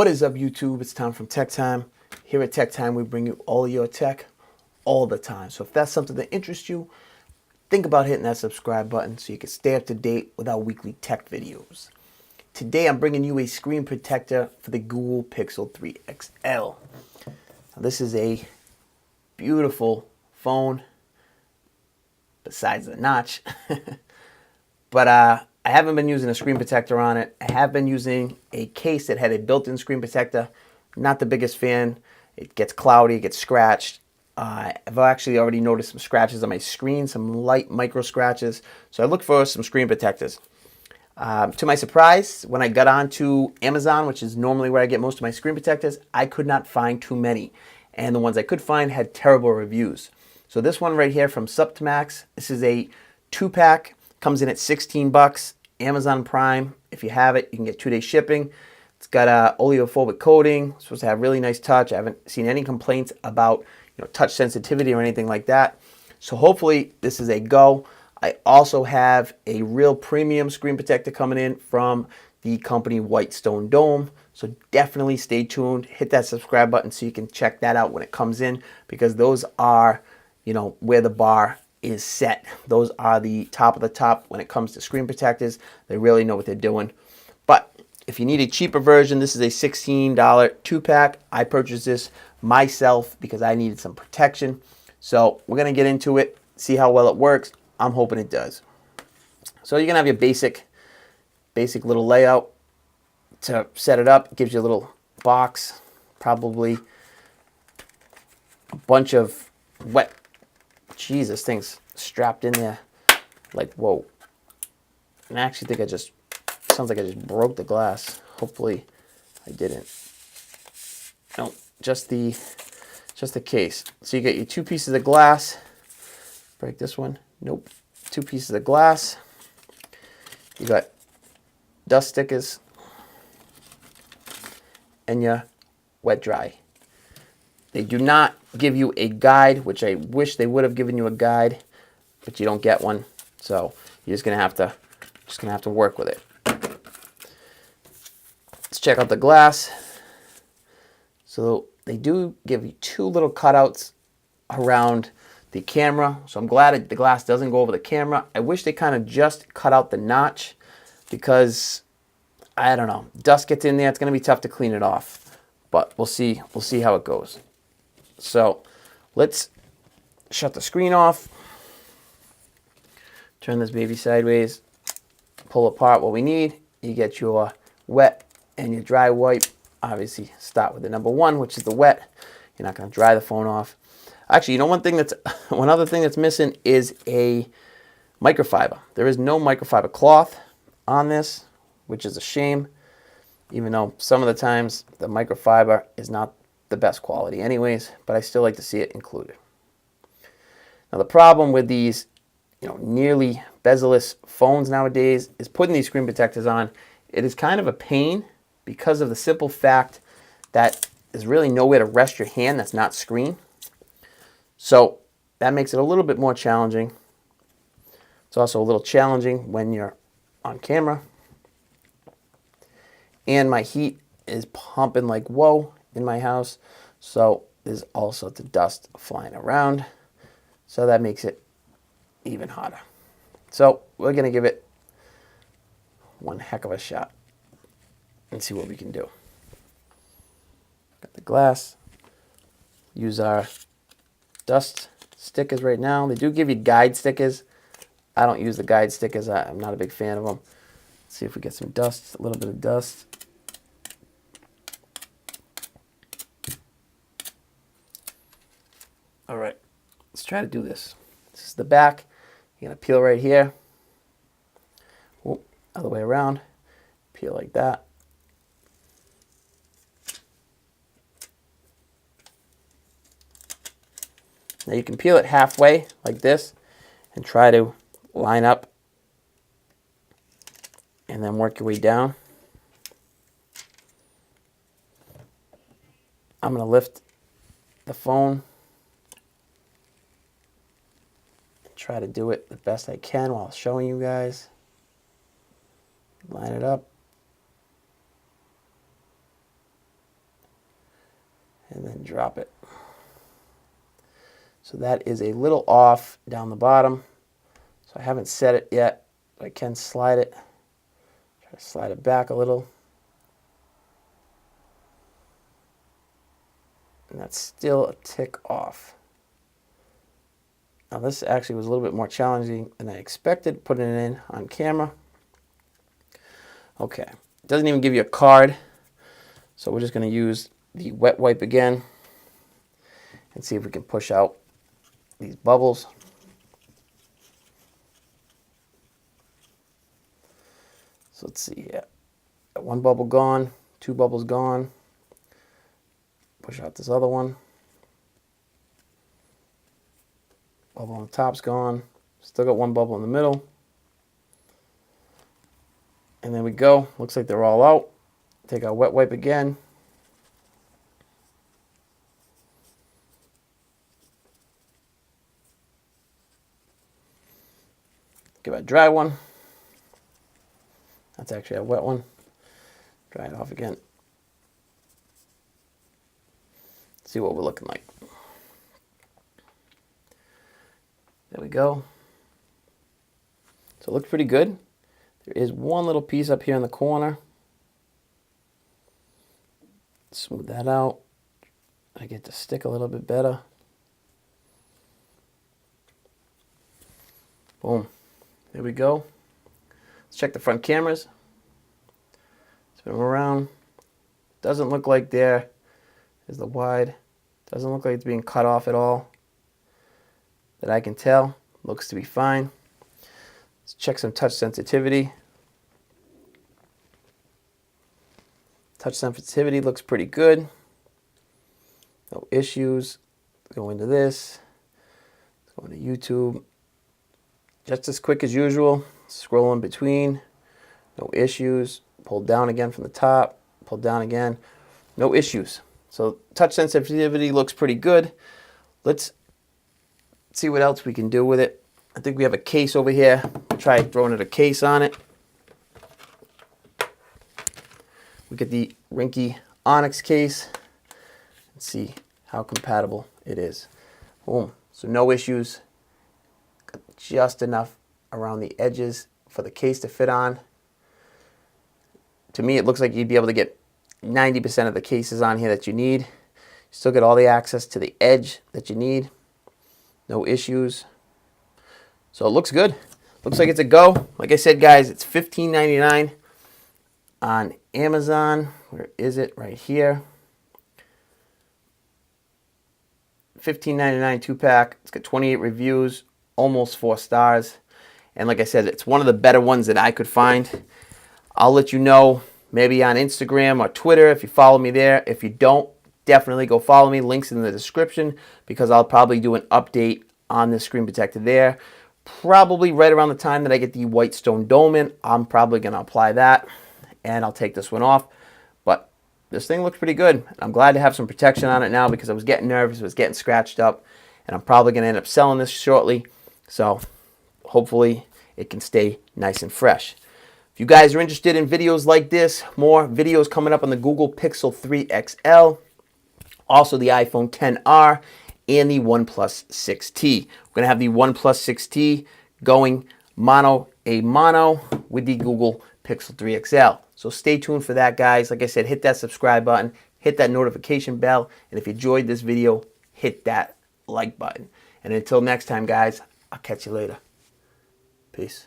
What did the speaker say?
What is up, YouTube? It's Tom from Tech Time. Here at Tech Time, we bring you all your tech all the time. So if that's something that interests you, think about hitting that subscribe button so you can stay up to date with our weekly tech videos. Today, I'm bringing you a screen protector for the Google Pixel 3 XL. Now, this is a beautiful phone, besides the notch. But I haven't been using a screen protector on it. I have been using a case that had a built-in screen protector. Not the biggest fan. It gets cloudy, it gets scratched. I've actually already noticed some scratches on my screen, some light micro scratches. So I looked for some screen protectors. To my surprise, when I got onto Amazon, which is normally where I get most of my screen protectors, I could not find too many. And the ones I could find had terrible reviews. So this one right here from Suptimax, this is a 2-pack. Comes in at 16 bucks. Amazon Prime. If you have it, you can get 2-day shipping. It's got oleophobic coating. It's supposed to have really nice touch. I haven't seen any complaints about touch sensitivity or anything like that. So hopefully this is a go. I also have a real premium screen protector coming in from the company Whitestone Dome. So definitely stay tuned. Hit that subscribe button so you can check that out when it comes in, because those are, where the bar is set. Those are the top of the top when it comes to screen protectors. They really know what they're doing. But if you need a cheaper version, this is a $16 2-pack. I purchased this myself because I needed some protection. So we're going to get into it, see how well it works. I'm hoping it does. So you're going to have your basic little layout to set it up. It gives you a little box, probably a bunch of wet. Jeez, this thing's strapped in there like, whoa. And I actually think sounds like I just broke the glass. Hopefully I didn't. No, just the case. So you get your 2 pieces of glass. Break this one. Nope. 2 pieces of glass. You got dust stickers and your wet dry. They do not give you a guide, which I wish they would have given you a guide, but you don't get one. So you're just gonna have to work with it. Let's check out the glass. So they do give you 2 little cutouts around the camera. So I'm glad the glass doesn't go over the camera. I wish they kind of just cut out the notch, because I don't know, dust gets in there. It's gonna be tough to clean it off, but we'll see how it goes. So let's shut the screen off, turn this baby sideways, pull apart what we need. You get your wet and your dry wipe. Obviously start with the number 1, which is the wet. You're not going to dry the phone off. Actually, one other thing that's missing is a microfiber. There is no microfiber cloth on this, which is a shame, even though some of the times the microfiber is not the best quality anyways, but I still like to see it included. Now the problem with these nearly bezel-less phones nowadays is putting these screen protectors on. It is kind of a pain because of the simple fact that there's really nowhere to rest your hand that's not screen. So that makes it a little bit more challenging. It's also a little challenging when you're on camera. And my heat is pumping like whoa in my house, so there's all sorts of dust flying around, so that makes it even hotter. So we're gonna give it one heck of a shot and see what we can do. Got the glass. Use our dust stickers right now. They do give you guide stickers. I don't use the guide stickers. I'm not a big fan of them. Let's see if we get some dust, a little bit of dust. All right, let's try to do this. This is the back. You're gonna peel right here. Whoop, other way around. Peel like that. Now you can peel it halfway like this and try to line up and then work your way down. I'm gonna lift the phone. Try to do it the best I can while showing you guys. Line it up. and then drop it. So that is a little off down the bottom. So I haven't set it yet, but I can slide it. Try to slide it back a little. And that's still a tick off. Now this actually was a little bit more challenging than I expected, putting it in on camera. Okay, it doesn't even give you a card, so we're just going to use the wet wipe again and see if we can push out these bubbles. So let's see here. Got one bubble gone, two bubbles gone. Push out this other one. Bubble on the top's gone. Still got one bubble in the middle. And there we go. Looks like they're all out. Take our wet wipe again. Give it a dry one. That's actually a wet one. Dry it off again. See what we're looking like. There we go. So it looks pretty good. There is one little piece up here in the corner. Smooth that out. I get to stick a little bit better. Boom. There we go. Let's check the front cameras. Spin them around. Doesn't look like there is the wide. Doesn't look like it's being cut off at all. That I can tell. Looks to be fine. Let's check some touch sensitivity. Touch sensitivity looks pretty good. No issues. Go into this. Go into YouTube. Just as quick as usual. Scroll in between. No issues. Pull down again from the top. Pull down again. No issues. So touch sensitivity looks pretty good. Let's see what else we can do with it. I think we have a case over here. Try throwing it a case on it. We get the Rinky Onyx case. Let's see how compatible it is. Boom. So no issues. Got just enough around the edges for the case to fit on. To me, it looks like you'd be able to get 90% of the cases on here that you need. You still get all the access to the edge that you need. No issues. So it looks good. Looks like it's a go. Like I said, guys, it's $15.99 on Amazon. Where is it? Right here. $15.99 2-pack. It's got 28 reviews, almost 4 stars. And like I said, it's one of the better ones that I could find. I'll let you know maybe on Instagram or Twitter if you follow me there. If you don't, definitely go follow me. Links in the description because I'll probably do an update on this screen protector there. Probably right around the time that I get the Whitestone Dome in, I'm probably going to apply that and I'll take this one off. But this thing looks pretty good. I'm glad to have some protection on it now because I was getting nervous, it was getting scratched up, and I'm probably going to end up selling this shortly. So hopefully it can stay nice and fresh. If you guys are interested in videos like this, more videos coming up on the Google Pixel 3 XL, also the iPhone XR, and the OnePlus 6T. We're going to have the OnePlus 6T going mono a mono with the Google Pixel 3 XL. So stay tuned for that, guys. Like I said, hit that subscribe button, hit that notification bell, and if you enjoyed this video, hit that like button. And until next time, guys, I'll catch you later. Peace.